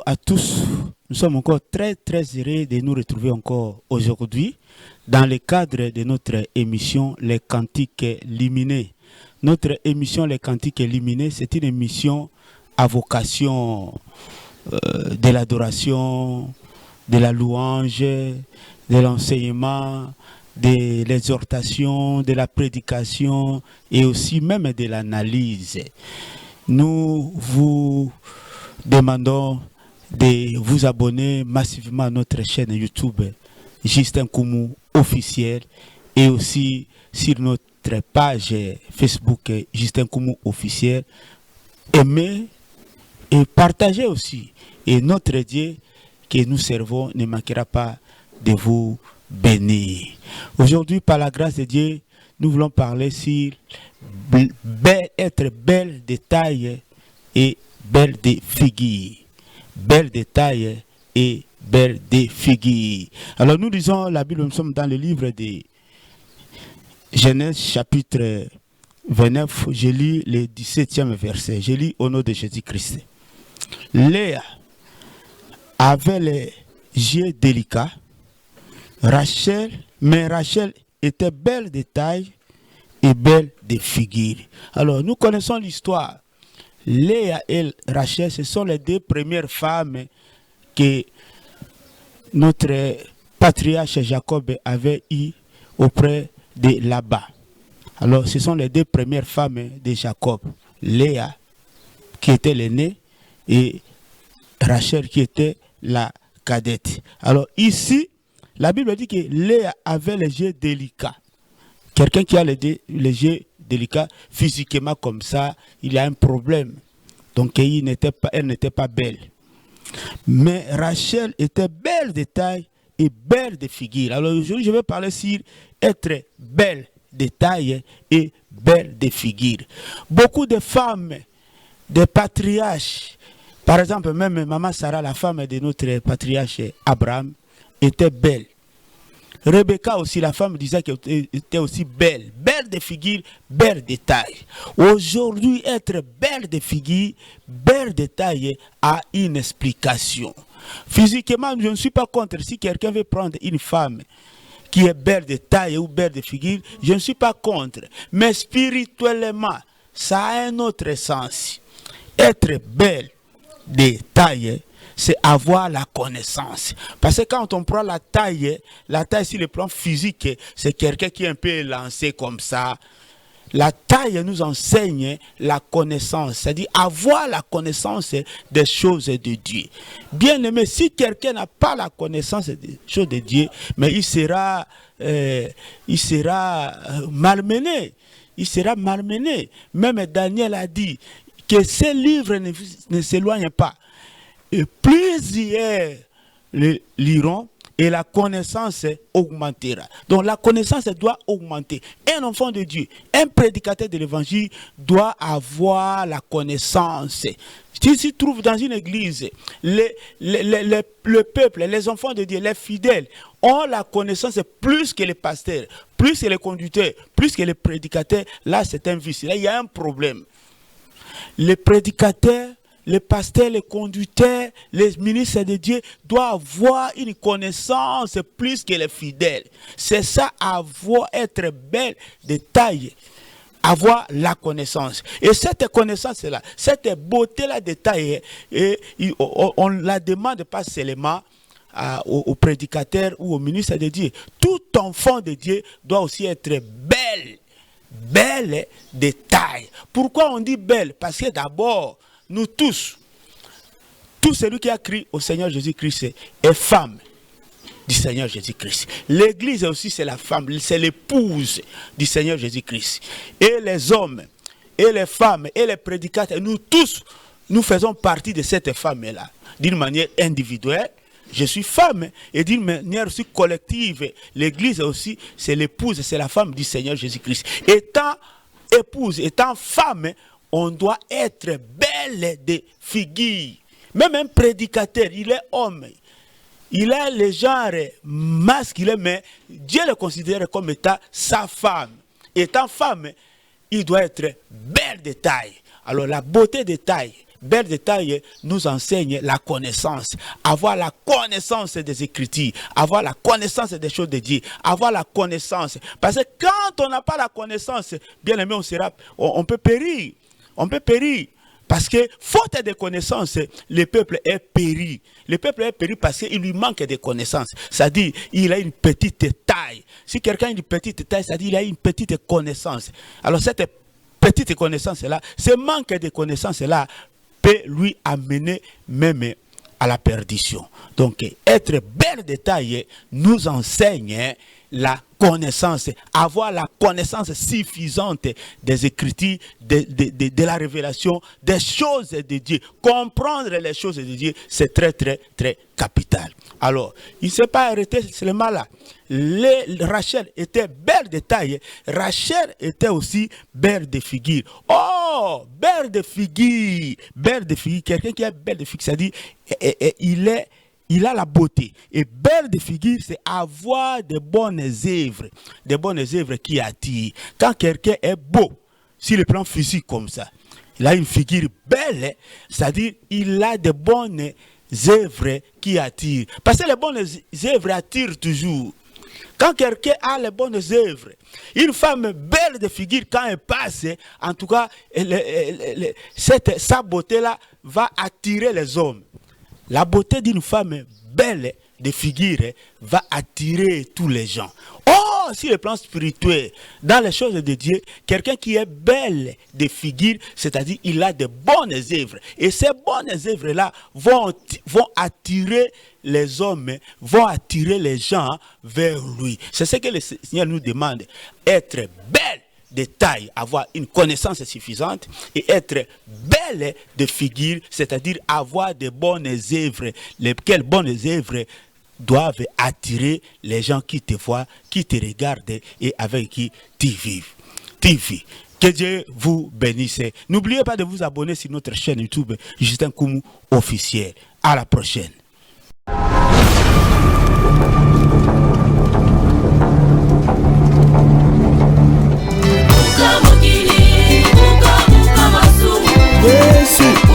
à tous. Nous sommes encore très heureux de nous retrouver encore aujourd'hui dans le cadre de notre émission Les Cantiques Lumineux. Notre émission Les Cantiques Lumineux, c'est une émission à vocation de l'adoration, de la louange, de l'enseignement, de l'exhortation, de la prédication et aussi même de l'analyse. Nous vous demandons de vous abonner massivement à notre chaîne YouTube Justin Koumou officiel et aussi sur notre page Facebook Justin Koumou officiel. Aimez et partagez aussi. Et notre Dieu que nous servons ne manquera pas de vous bénir. Aujourd'hui, par la grâce de Dieu, nous voulons parler sur être belle de taille et belle de figure. Belle de taille et belle de figure. Alors nous lisons la Bible, nous sommes dans le livre de Genèse chapitre 29, je lis le 17e verset. Je lis au nom de Jésus-Christ. Léa avait les yeux délicats, mais Rachel était belle de taille et belle de figure. Alors nous connaissons l'histoire. Léa et Rachel, ce sont les deux premières femmes que notre patriarche Jacob avait eues auprès de Laban. Alors, ce sont les deux premières femmes de Jacob. Léa, qui était l'aînée, et Rachel, qui était la cadette. Alors, ici, la Bible dit que Léa avait les yeux délicats. Quelqu'un qui a les yeux délicats, physiquement comme ça, il y a un problème. Donc, elle n'était pas belle. Mais Rachel était belle de taille et belle de figure. Alors, aujourd'hui, je vais parler sur être belle de taille et belle de figure. Beaucoup de femmes, des patriarches, par exemple, même Maman Sarah, la femme de notre patriarche Abraham, était belle. Rebecca aussi, la femme d'Isaac, était aussi belle. Belle de figure, belle de taille. Aujourd'hui, être belle de figure, belle de taille a une explication. Physiquement, je ne suis pas contre. Si quelqu'un veut prendre une femme qui est belle de taille ou belle de figure, je ne suis pas contre. Mais spirituellement, ça a un autre sens. Être belle de taille, c'est avoir la connaissance. Parce que quand on prend la taille sur le plan physique, c'est quelqu'un qui est un peu élancé comme ça. La taille nous enseigne la connaissance, c'est-à-dire avoir la connaissance des choses de Dieu. Bien aimé, si quelqu'un n'a pas la connaissance des choses de Dieu, mais il sera malmené. Il sera malmené. Même Daniel a dit que ces livres ne s'éloignent pas. Et plusieurs le liront et la connaissance augmentera. Donc la connaissance doit augmenter. Un enfant de Dieu, un prédicateur de l'évangile doit avoir la connaissance. Si tu te trouves dans une église, le peuple, les enfants de Dieu, les fidèles ont la connaissance plus que les pasteurs, plus que les conducteurs, plus que les prédicateurs. Là, c'est un vice. Là, il y a un problème. Les prédicateurs, les pasteurs, les conducteurs, les ministres de Dieu doivent avoir une connaissance plus que les fidèles. C'est ça, être belle de taille. Avoir la connaissance. Et cette connaissance-là, cette beauté-là de taille, on ne la demande pas seulement aux prédicateurs ou aux ministres de Dieu. Tout enfant de Dieu doit aussi être belle de taille. Pourquoi on dit belle? Parce que d'abord, nous tous, tout celui qui a crié au Seigneur Jésus-Christ est femme du Seigneur Jésus-Christ. L'église aussi, c'est la femme, c'est l'épouse du Seigneur Jésus-Christ. Et les hommes, et les femmes, et les prédicateurs, nous tous, nous faisons partie de cette femme-là. D'une manière individuelle, je suis femme, et d'une manière aussi collective, l'église aussi, c'est l'épouse, c'est la femme du Seigneur Jésus-Christ. Étant épouse, étant femme, on doit être belle de figure. Même un prédicateur, il est homme. Il a le genre masculin, mais Dieu le considère comme étant sa femme. Étant femme, il doit être belle de taille. Alors la beauté de taille, belle détail nous enseigne la connaissance. Avoir la connaissance des Écritures, avoir la connaissance des choses de Dieu, avoir la connaissance. Parce que quand on n'a pas la connaissance, bien aimé, on peut périr. On peut périr. Parce que, faute de connaissances, le peuple est péri. Le peuple est péri parce qu'il lui manque de connaissances. C'est-à-dire, il a une petite taille. Si quelqu'un a une petite taille, c'est-à-dire qu'il a une petite connaissance. Alors, cette petite connaissance-là, ce manque de connaissances-là peut lui amener même à la perdition. Donc, être bel détail nous enseigne la connaissance, avoir la connaissance suffisante des Écritures, de la révélation, des choses de Dieu. Comprendre les choses de Dieu, c'est très, très, très capital. Alors, il ne s'est pas arrêté seulement là. Rachel était belle de taille. Rachel était aussi belle de figure. Oh, belle de figure. Belle de figure. Quelqu'un qui est belle de figure, c'est-à-dire, il a la beauté. Et belle de figure, c'est avoir de bonnes œuvres qui attirent. Quand quelqu'un est beau, sur le plan physique comme ça, il a une figure belle, c'est-à-dire il a de bonnes œuvres qui attirent. Parce que les bonnes œuvres attirent toujours. Quand quelqu'un a les bonnes œuvres, une femme belle de figure, quand elle passe, en tout cas, sa beauté-là va attirer les hommes. La beauté d'une femme belle de figure va attirer tous les gens. Oh, sur le plan spirituel, dans les choses de Dieu, quelqu'un qui est belle de figure, c'est-à-dire il a de bonnes œuvres. Et ces bonnes œuvres-là vont attirer les hommes, vont attirer les gens vers lui. C'est ce que le Seigneur nous demande. Être belle de taille, avoir une connaissance suffisante et être belle de figure, c'est-à-dire avoir de bonnes œuvres. Lesquelles bonnes œuvres doivent attirer les gens qui te voient, qui te regardent et avec qui tu vis. Que Dieu vous bénisse. N'oubliez pas de vous abonner sur notre chaîne YouTube Justin Koumou officiel. À la prochaine. Yesu